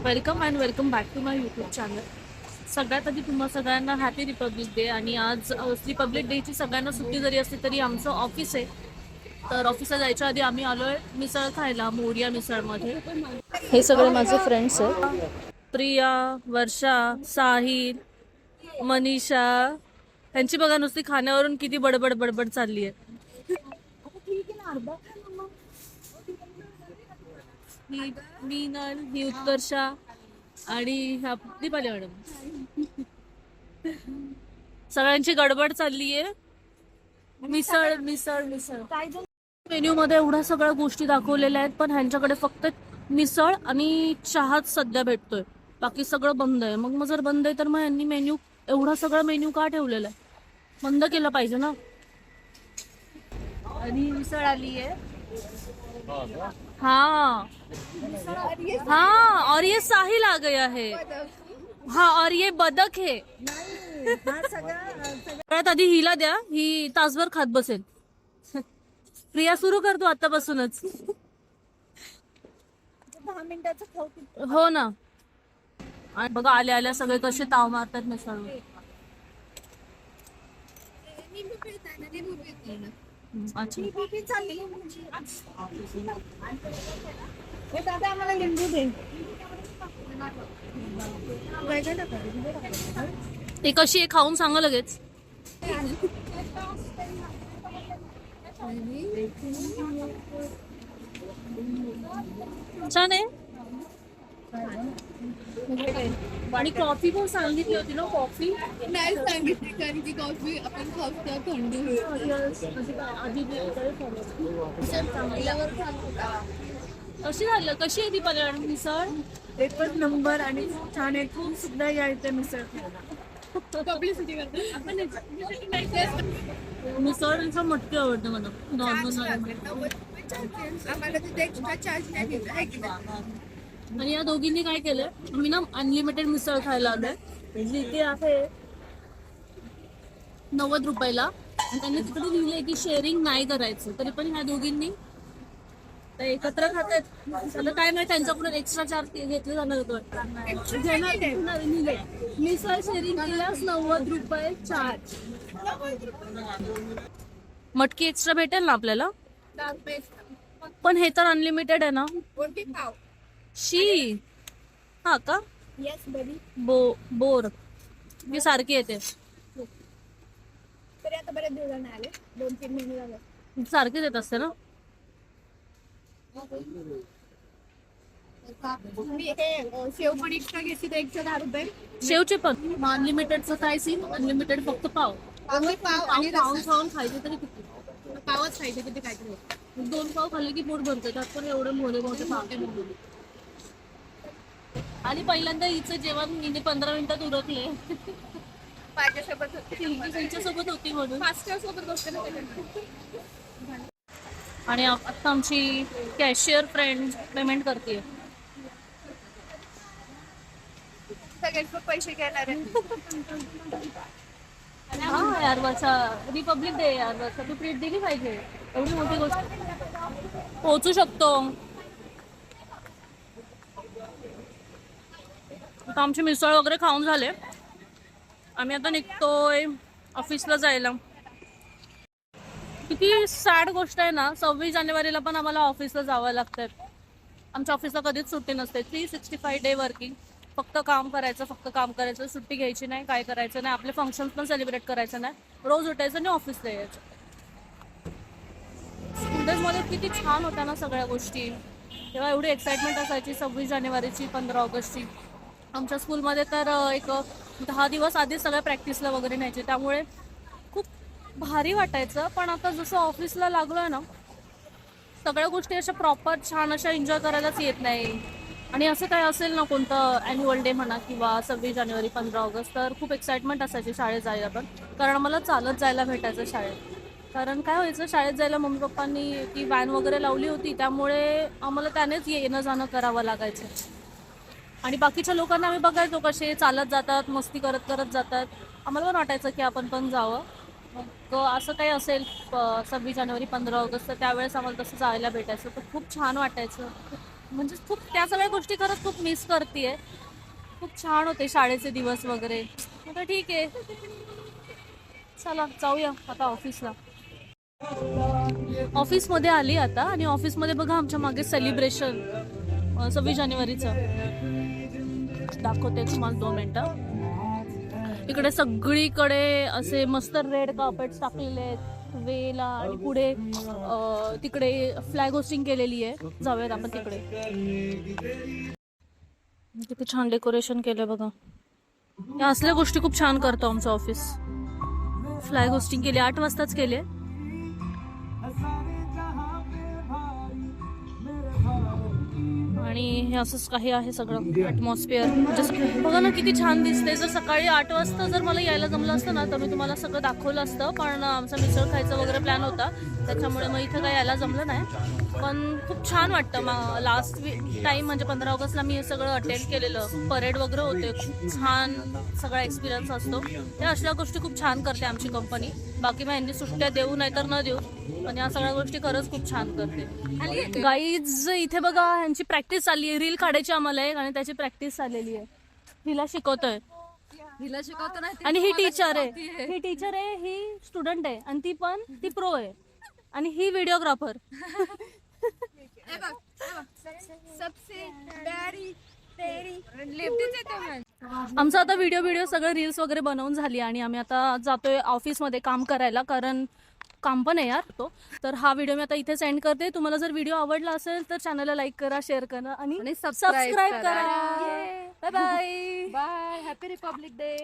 Welcome and welcome back to my YouTube channel. सगळ्यात आधी तुम्हा सगळ्यांना हॅपी रिपब्लिक डे. आणि आज रिपब्लिक डेची सगळ्यांना सुट्टी जरी असली तरी आमचं ऑफिस आहे. तर ऑफिसला जायच्या आधी आम्ही आलोय मिसळ खायला मोरिया मिसळमध्ये. हे सगळे माझे फ्रेंड्स आहेत. प्रिया, वर्षा, साहिल, मनीषा. त्यांची बघा नुसती खाण्यावरून किती बडबड बडबड चालली आहे. ही मीनल, ही उत्कर्षा आणि ह्या दीपाली मॅडम. सगळ्यांची गडबड चालली आहे. मिसळ मिसळ मिसळ मेन्यू मध्ये एवढ्या सगळ्या गोष्टी दाखवलेल्या आहेत, पण ह्यांच्याकडे फक्त मिसळ आणि चहाच सध्या भेटतोय. बाकी सगळं बंद आहे. मग जर बंद आहे तर मग यांनी मेन्यू एवढा सगळा मेन्यू का ठेवलेला आहे? बंद केलं पाहिजे ना. आणि मिसळ आली आहे. हाँ हाँ, और ये साहिल आ गया है. हाँ, और ये बदक है. सगळ्यात आधी हिला द्या, ही तासभर खात बसेल. प्रिया सुरू करतो आतापासूनच. 10 मिनिटाचं खाऊ. हो ना. आणि बघा आल्या आल्या सगळे कसे ताव मारतात मिसळवर. अच्छा, दादा आम्हाला लिंबू दे. ते कशी आहे खाऊन सांगा लगेच. छान आहे. आणि कॉफी पण सांगितली होती ना. कॉफी नाही सांगितली कारण की कॉफी आपण खाऊ थंड कशी झालं. कशी आहे ती पल्याण मिसळ? एकच नंबर आणि छान आहे. खूप सुद्धा यायचं मिसळ पब्लिसिटी करतो आपण. मिसळ मटकी आवडते मला. नॉर्मल आम्हाला तिथे एक्स्ट्रा चार्ज नाही घेतला आहे की नाही. आणि या दोघींनी काय केलंय, मी ना अनलिमिटेड मिसळ खायला आलोय. इथे आहे 90 रुपयाला. आणि त्यांनी तिकडे लिहिलंय की शेअरिंग नाही करायचं, तरी पण ह्या दोघींनी एकत्र खातात. आता काय माहिती त्यांच्याकडून एक्स्ट्रा चार्ज घेतलं जाणार होतं. मिसळ शेअरिंग केल्यास 90 रुपये चार्ज. मटकी एक्स्ट्रा भेटेल ना आपल्याला. पण हे तर अनलिमिटेड आहे ना. शी, हा का. येस बरी. बोर मी सारखी येते. तरी आता बरेच दिवस नाही आले. 2-3 महिने झाले. सारखीच येत असते ना. मी हे शेव पण एक्स्ट्रा घेतली तर 110 रुपये. शेवचे पण अनलिमिटेडचं काय सीन. अनलिमिटेड फक्त पाव. पाव आणि खाऊन खायचे तरी किती. पावच खायचे किती काय तरी. 2 पाव खाल्ले की पोट भरते. त्यात पण एवढे मोठे मोठे पाव. आणि पहिल्यांदा हिचं जेवण हिने 15 मिनिटात उरकले. माझ्यासोबत त्यांच्यासोबत होती म्हणून. मास्टर सोबत बसते ना त्याच्यानंतर. आणि आता आमची कॅशियर फ्रेंड पेमेंट करते. सगळ्यांचे पैसे घेणार आहे. हा यार वर्षा, रिपब्लिक डे यार वर्षा, तू ट्रीट दिली पाहिजे. एवढी मोठी गोष्ट पोहोचू शकतो. आता आमची मिसळ वगैरे खाऊन झाले. आम्ही आता निघतोय ऑफिसला जायला. किती सॅड गोष्ट आहे ना. 26 जानेवारीला पण आम्हाला ऑफिसला जावं लागतं. आमच्या ऑफिसला कधीच सुट्टी नसते. 365 डे वर्किंग. फक्त काम करायचं, फक्त काम करायचं. सुट्टी घ्यायची नाही, काय करायचं नाही. आपले फंक्शन्स पण सेलिब्रेट करायचं नाही. रोज उठायचं आणि ऑफिसला यायचं. स्कूल डेज मध्ये किती छान होत्या ना सगळ्या गोष्टी. तेव्हा एवढी एक्साइटमेंट असायची 26 जानेवारीची, 15 ऑगस्टची. आमच्या स्कूलमध्ये तर एक 10 दिवस आधीच सगळ्या प्रॅक्टिसला वगैरे न्यायचे. त्यामुळे खूप भारी वाटायचं. पण आता जसं ऑफिसला लागलोय ना, सगळ्या गोष्टी अशा प्रॉपर छान अशा एन्जॉय करायलाच येत नाही. आणि असं काय असेल ना कोणतं ॲन्युअल डे म्हणा किंवा 26 जानेवारी, 15 ऑगस्ट, तर खूप एक्साइटमेंट असायची शाळेत जायला पण. कारण आम्हाला चालत जायला भेटायचं शाळेत. कारण काय व्हायचं, शाळेत जायला मम्मी पप्पांनी ती व्हॅन वगैरे लावली होती. त्यामुळे आम्हाला त्यानेच येणं जाणं करावं लागायचं. आणि बाकीच्या लोकांना आम्ही बघायचो कसे चालत जातात, मस्ती करत करत जातात. आम्हाला पण वाटायचं की आपण पण जावं. मग असं काही असेल 26 जानेवारी, 15 ऑगस्ट, तर त्यावेळेस आम्हाला तसं जायला भेटायचं. तर खूप छान वाटायचं. म्हणजे खूप त्या सगळ्या गोष्टी खरंच खूप मिस करतेय. खूप छान होते शाळेचे दिवस वगैरे. आता ठीक आहे, चला जाऊया आता ऑफिसला. ऑफिसमध्ये आली आता आणि ऑफिसमध्ये बघा आमच्या मागे सेलिब्रेशन 26 जानेवारीचं दाखवते तुम्हाला 2 मिनिटं. इकडे सगळीकडे असे मस्त रेड कार्पेट्स टाकलेले आहेत वेला आणि पुढे तिकडे फ्लॅग होस्टिंग केलेली आहे. जाऊयात आपण तिकडे. किती छान डेकोरेशन केलंय बघा. या असल्या गोष्टी खूप छान करतो आमचं ऑफिस. फ्लॅग होस्टिंग केली 8 वाजताच केले. आणि हे असंच काही आहे सगळं ॲटमॉस्फिअर. जसं बघा ना किती छान दिसते. जर सकाळी 8 वाजता जर मला यायला जमलं असतं ना तर मी तुम्हाला सगळं दाखवलं असतं, पण आमचा मिसळ खायचा वगैरे प्लॅन होता त्याच्यामुळे मग इथं काही यायला जमलं नाही. पण खूप छान वाटतं. मग लास्ट टाइम म्हणजे 15 ऑगस्टला मी हे सगळं अटेंड केलेलं. परेड वगैरे होते, खूप छान सगळा एक्सपिरियन्स असतो. त्या अशा गोष्टी खूप छान करते आमची कंपनी. बाकी मग यांनी सुट्ट्या देऊ नाही तर न देऊ, पण या सगळ्या गोष्टी खरंच खूप छान करते. गाईज इथे बघा ह्यांची प्रॅक्टिस चालली आहे. रील काढायची आम्हाला एक आणि त्याची प्रॅक्टिस चाललेली आहे. हिला शिकवतोय आणि ही टीचर आहे. ही टीचर आहे, ही स्टुडंट आहे आणि ती प्रो आहे आणि ही व्हिडिओग्राफर. आमचं आता व्हिडिओ सगळं रील्स वगैरे बनवून झाली आणि आम्ही आता जातोय ऑफिसमध्ये काम करायला, कारण काम पण आहे यार तो. तर हा व्हिडिओ मी आता इथे सेंड करते. तुम्हाला जर व्हिडिओ आवडला असेल तर चॅनलला लाईक करा, शेअर करा आणि सबस्क्राईब करा. Bye bye. Bye. Happy Republic day.